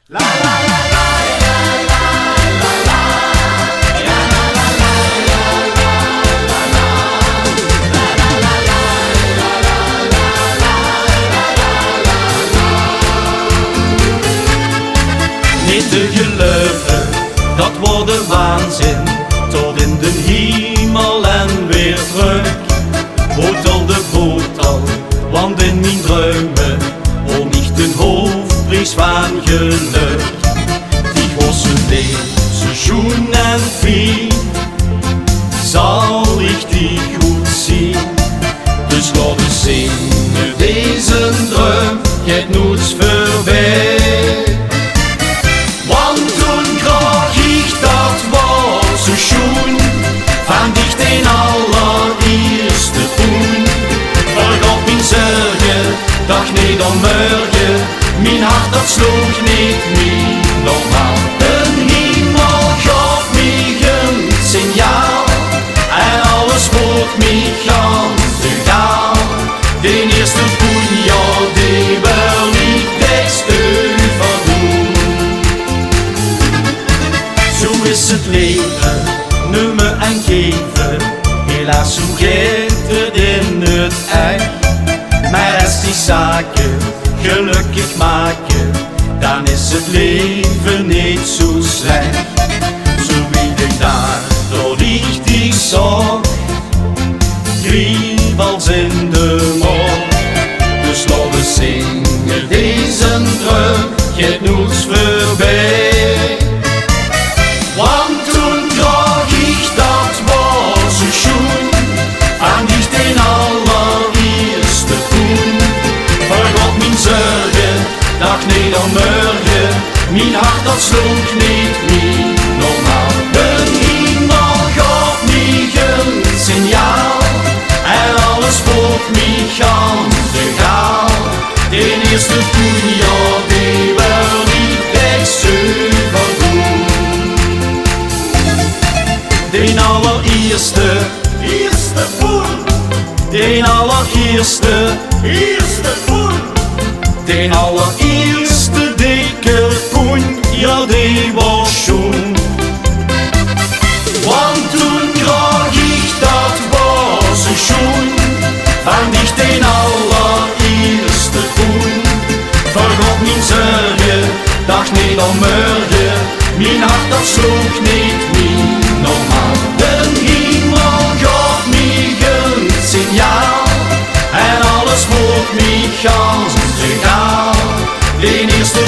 La la la la la la la la. Ja la la la ja la la la. La la la la la la la la la la. Niet te geloven, dat wordt een waanzin. Tot in de hemel en weer terug. Botel, want in mijn dromen om nicht een hoofdprijs van geluk. Die große deze schoen en fien, zal ik die goed zien. Dus laat ons zingen deze droom, geht niets voorbij. Want toen kreeg ik dat was zo schoen, van dich den allereerste poen. Vergat mijn zorgen, dag niet om morgen, mijn hart dat sloeg niet meer normaal. Een hemel gaf mij een signaal, en alles wordt mij ganz egal. Den eerste poen, ja, die wil ik best overdoen. Zo is het leven, nemen en geven, helaas zo gaat het in het echt. Maar als die zaken gelukkig maken, dan is het leven niet zo slecht. Zo weet ik daar, door richtig zorg, kriebels in de mond. Dus laten we zingen deze droom, gaat niets voorbij. Want toen kreeg ik dat was zo schoen, van dich den allereerste poen. Vergat mijn zorgen, dag niet om morgen, mijn hart dat sloeg niet meer normaal. Een hemel gaf mij een signaal, en alles wordt mij ganz egal. Den eerste poen, ja, die wil ik best overdoen. Den allereerste poen, den allereerste poen, den allereerste dikke poen, ja die was schoen. Want toen kreeg ik dat was een schoen, van dich den allereerste poen. Vergat mijn zorgen, dag niet om morgen, mijn hart dat sloeg niet meer normaal. De hemel gaf mij een signaal, en alles wordt mij ganz egal. Den eerste